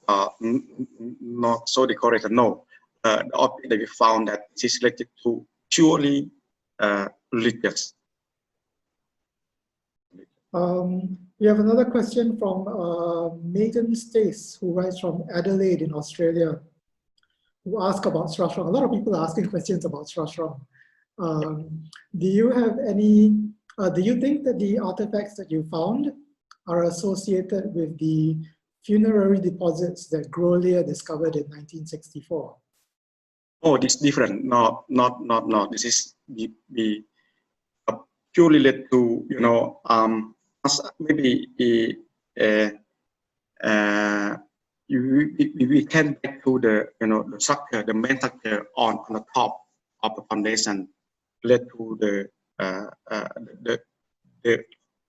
not so decorated. No, the object that we found that is related to purely religious. We have another question from Megan Stace, who writes from Adelaide in Australia, who asks about Srah Srang. A lot of people are asking questions about Srah Srang. Do you have any? Do you think that the artifacts that you found are associated with the funerary deposits that Grolier discovered in 1964? Oh, this is different. No. This is the purely related to, you know, maybe we can back to the, you know, the structure, the main structure on the top of the foundation, led to the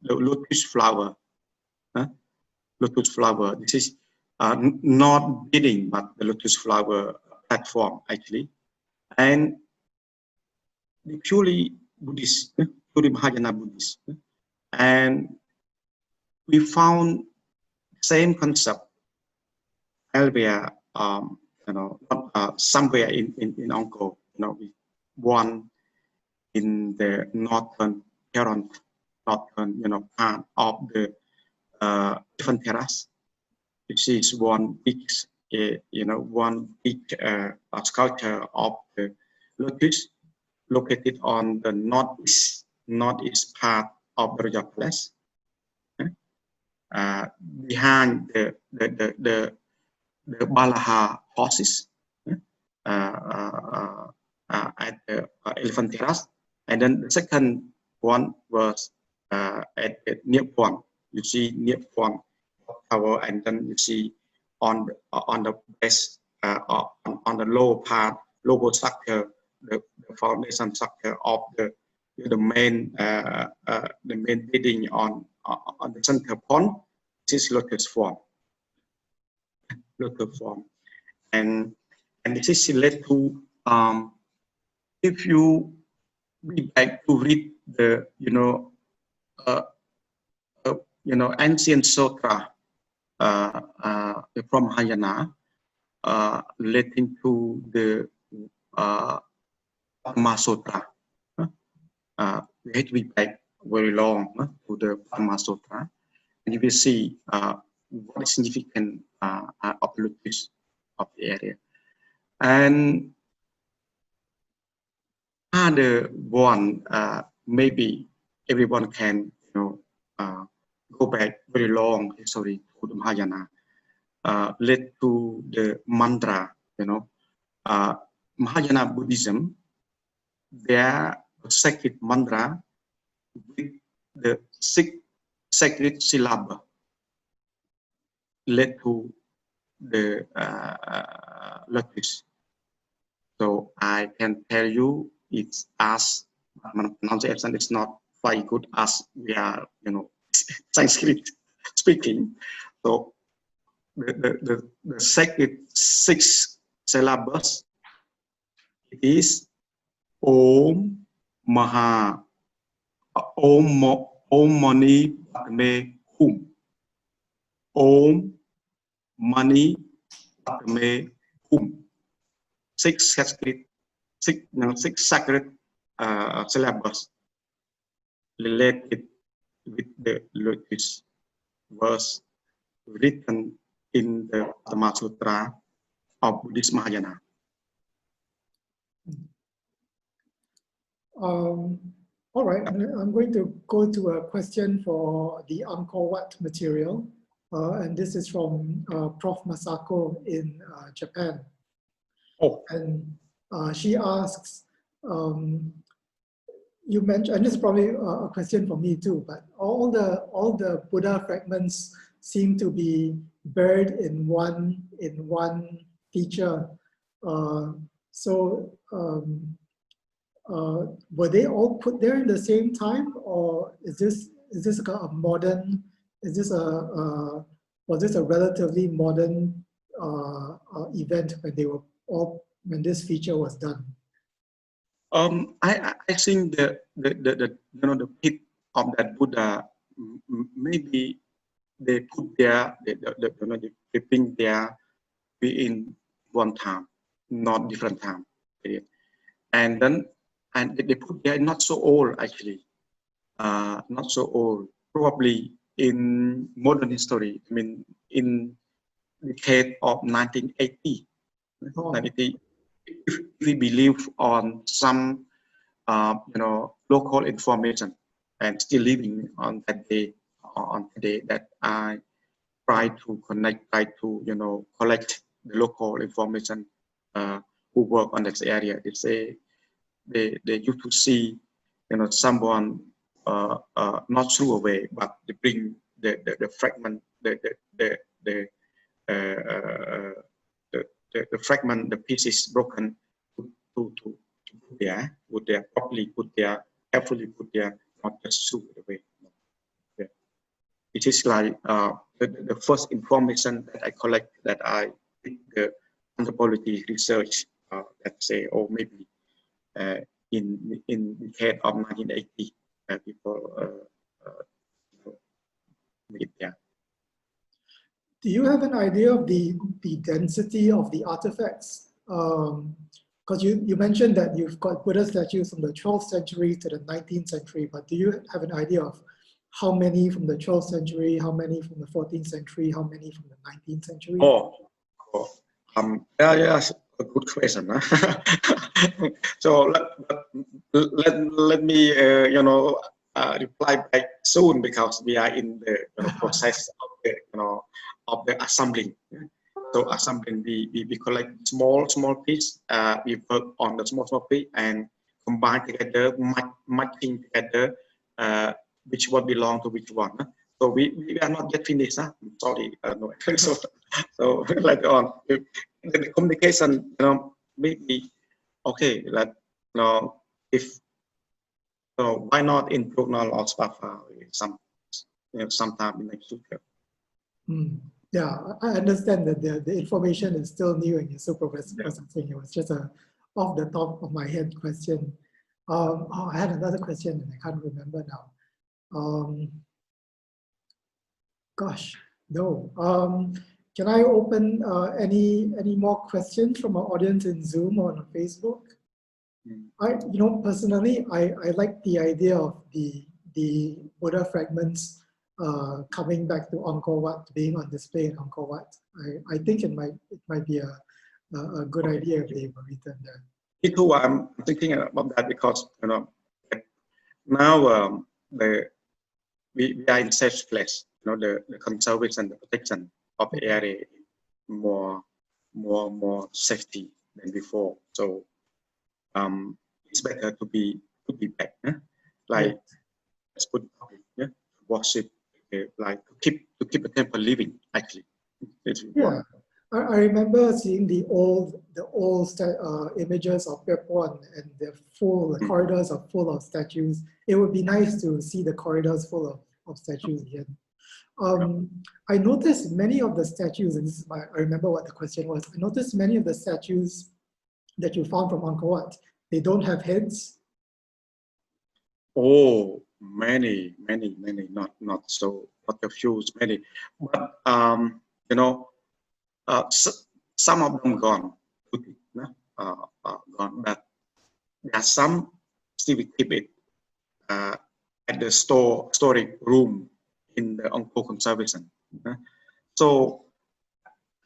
lotus flower. Lotus flower. This is not beading, but the lotus flower platform actually, and the purely Buddhist to the Mahayana Buddhists, and we found same concept elsewhere, somewhere in Angkor, one in the northern part of the different terrace. This is one big, sculpture of the lotus located on the northeast part of the royal palace. Behind the Balaha horses at the elephant terrace, and then the second one was at the near point. You see near point tower, and then you see on the base on the lower structure, the foundation structure of the main building on the center point. This is lotus form, and this is led to if you be back to read the ancient sutra from Mahayana relating to the Dhamma Sutra. We have to be back very long to the Dhamma Sutra, and you will see what is significant of the lotus of the area. And other one, maybe everyone can go back very long history to the Mahayana, led to the mantra. Mahayana Buddhism, their sacred mantra with the 6 sacred syllables led to the lotus. So I can tell you, it's as pronunciation is not very good as we are, Sanskrit speaking. So the sacred 6 syllables is Om Maha Om Mani Padme Hum. Om Mani Padme Hum. 6 sacred syllables related with the lotus was written in the Dhamma Sutra of Buddhist Mahayana. All right, I'm going to go to a question for the Angkor Wat material, and this is from Prof. Masako in Japan. Oh. And she asks, you mentioned, and this is probably a question for me too, but all the Buddha fragments seem to be buried in one feature. Were they all put there in the same time, or is this a modern? Was this a relatively modern event when this feature was done? I think the pit of that Buddha, maybe they put there they bring there in one time, not different time, and they put there not so old actually, not so old, probably in modern history. I mean, in the decade of 1980. Oh. If we believe on some local information, and still living on that day, that I try to collect the local information who work on that area. They say they used to see someone not threw away, but they bring the fragment, the fragment, the pieces broken to put there, properly put there, carefully put there, not just threw it away. Yeah. It is like the first information that I collect, that I did the anthropology research, that say, maybe in the decade of 1980, people meet. Yeah. Do you have an idea of the density of the artifacts? Because you mentioned that you've got Buddha statues from the 12th century to the 19th century, but do you have an idea of how many from the 12th century, how many from the 14th century, how many from the 19th century? Yes, a good question. So let me reply back soon, because we are in the process of the assembling. So assembling, we collect small piece. We work on the small piece and combine together, matching together which one belong to which one. So we are not yet finished. I'm sorry. No. So later on, the communication, maybe okay. Like if why not in Brunel or SPAFA sometime in the future. Yeah, I understand that the information is still new and you're still processing. It was just a off the top of my head question. I had another question and I can't remember now. Gosh, no. Can I open any more questions from our audience in Zoom or on Facebook? Personally, I like the idea of the Buddha fragments coming back to Angkor Wat, being on display in Angkor Wat. I think it might be a good idea if they were returned there. Me too. I'm thinking about that because now we are in safe place. The conservation and the protection of the area more safety than before. So it's better to be back. Like let's put it, worship, like to keep the temple living. Actually, yeah. I remember seeing the old images of Pepon, and the corridors are full of statues. It would be nice to see the corridors full of statues again. I noticed many of the statues, and this is I remember what the question was. I noticed many of the statues that you found from Angkor Wat, they don't have heads. Oh, many, not so, but a few, many. But some of them gone, gone. But there are some still we keep it at the storage room in the Angkor Conservation. So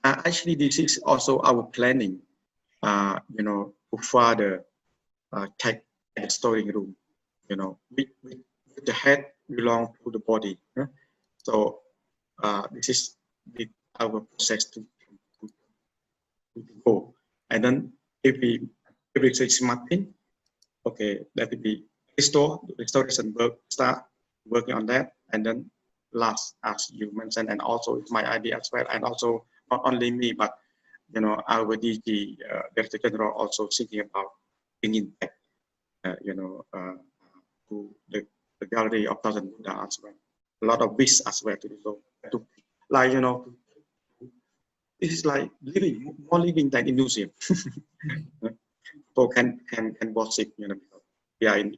actually, this is also our planning. To further take the storing room. With the head belong to the body. So this is our process to go. And then if we say smart thing, okay, that will be restoration work, start working on that, and then last, as you mentioned, and also it's my idea as well, and also not only me, but our DG Director General also thinking about bringing back, to the gallery of Thousand Buddha as well. A lot of wish as well to do so. Like this is like more living than in museum. People can worship, because we are in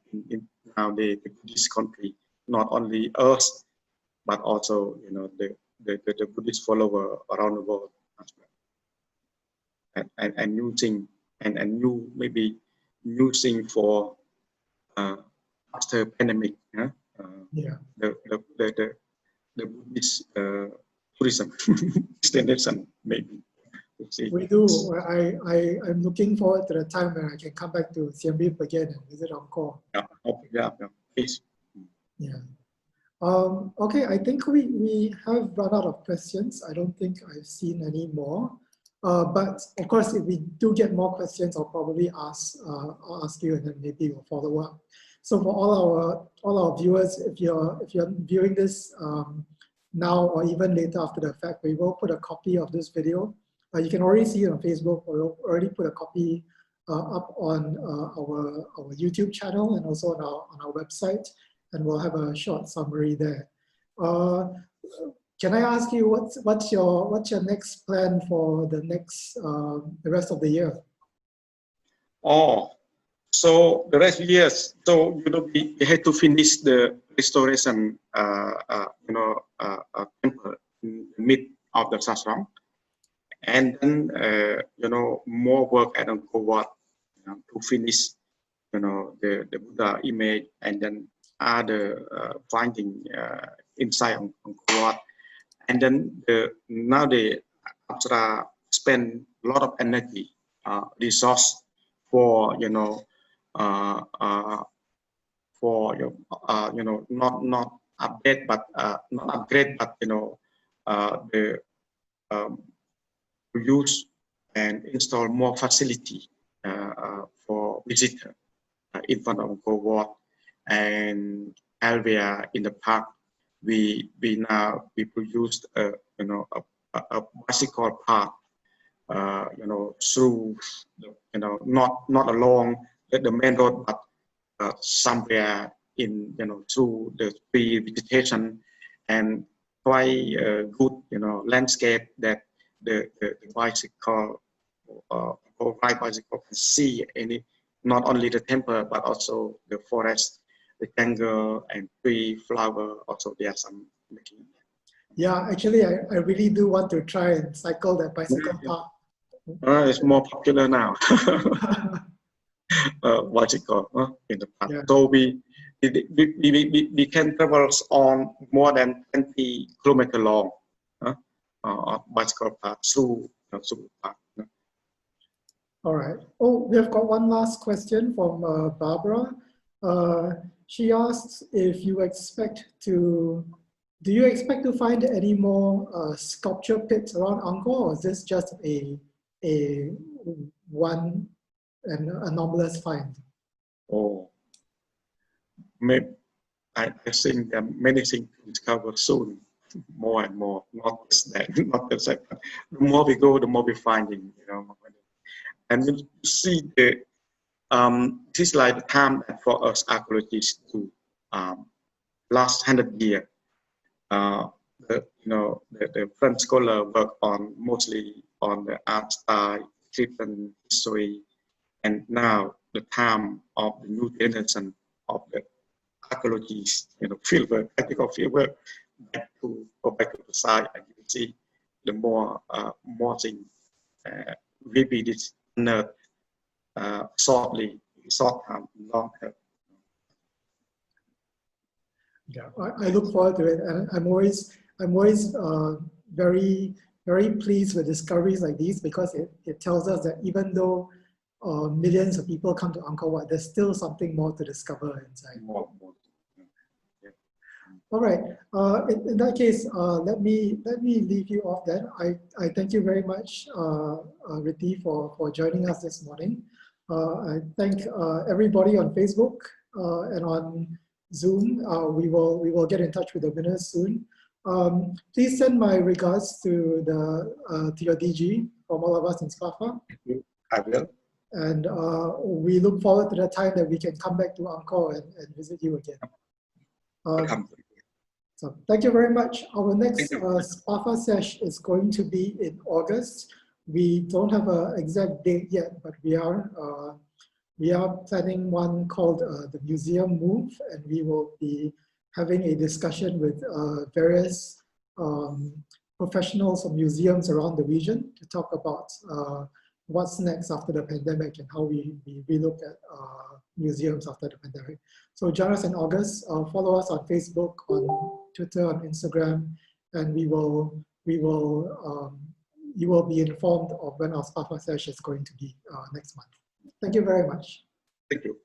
now the Buddhist country, not only us, but also the Buddhist follower around the world as well. And new thing and new maybe new thing for after pandemic, the Buddhist tourism destination maybe. We do. I'm looking forward to the time when I can come back to Siem Reap again and visit Angkor. Yeah, please. Yeah. Okay, I think we have run out of questions. I don't think I've seen any more. But of course, if we do get more questions, I'll probably I'll ask you, and then maybe we'll follow up. So for all our viewers, if you're viewing this now or even later after the fact, we will put a copy of this video. You can already see it on Facebook. We'll already put a copy up on our YouTube channel and also on our website, and we'll have a short summary there. Can I ask you what's your next plan for the rest of the year? Oh, So the rest years, so we had to finish the restoration, temple in the mid of the Srah Srang, and then more work at Angkor Wat to finish the Buddha image, and then other finding inside Angkor Wat, and then now the APSARA spend a lot of energy, resource for not update but not upgrade, but the use and install more facility for visitor in front of Angkor Wat and area in the park. We produced a bicycle park, through not along the main road, but somewhere in through the free vegetation, and quite good landscape that the bicycle or ride bicycle can see not only the temple but also the forest, the jungle and tree, flower. Also there are some making. Yeah, actually, I really do want to try and cycle that bicycle park. It's more popular now. Bicycle in the park. Yeah. So we can travel on more than 20 kilometers long bicycle path through the park. All right. Oh, we have got one last question from Barbara. She asks if you expect to, do you expect to find any more sculpture pits around Angkor, or is this just a one an anomalous find? Oh, maybe I think there are many things to discover soon, more and more. Not just that, not just that. The more we go, the more we finding, And when you see this is like the time for us archaeologists to last 100 years. The French scholar work on mostly on the art style, Egyptian history, and now the time of the new generation of the archaeologists, fieldwork, practical fieldwork, go back to the site, and you can see the more things will be this unearthed short time, long term. Yeah, I look forward to it, and I'm always very pleased with discoveries like these, because it tells us that even though millions of people come to Angkor Wat, there's still something more to discover inside. More. Yeah. All right. In that case, let me leave you off then. I thank you very much, Rithi, for joining us this morning. I thank everybody on Facebook and on Zoom. We will get in touch with the winners soon. Please send my regards to your DG from all of us in SPAFA. I will. And we look forward to the time that we can come back to Angkor and visit you again. So thank you very much. Our next SPAFA sesh is going to be in August. We don't have an exact date yet, but we are planning one called the Museum Move, and we will be having a discussion with various professionals of museums around the region to talk about what's next after the pandemic and how we relook at museums after the pandemic. So join us in August. Follow us on Facebook, on Twitter, on Instagram, and you will be informed of when our SPAFA session is going to be next month. Thank you very much. Thank you.